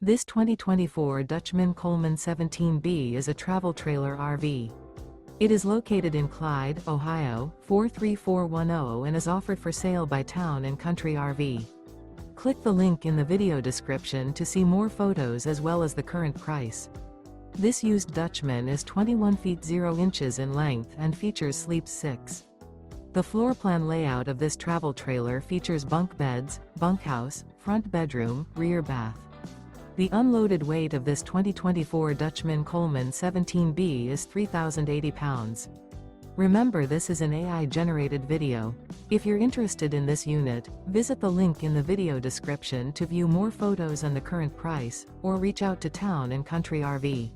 This 2024 Dutchmen Coleman 17B is a travel trailer RV. It is located in Clyde, Ohio, 43410 and is offered for sale by Town & Country RV. Click the link in the video description to see more photos as well as the current price. This used Dutchman is 21 feet 0 inches in length and features sleeps 6. The floor plan layout of this travel trailer features bunk beds, bunkhouse, front bedroom, rear bath. The unloaded weight of this 2024 Dutchmen Coleman 17B is 3,080 pounds. Remember, this is an AI-generated video. If you're interested in this unit, visit the link in the video description to view more photos and the current price, or reach out to Town & Country RV.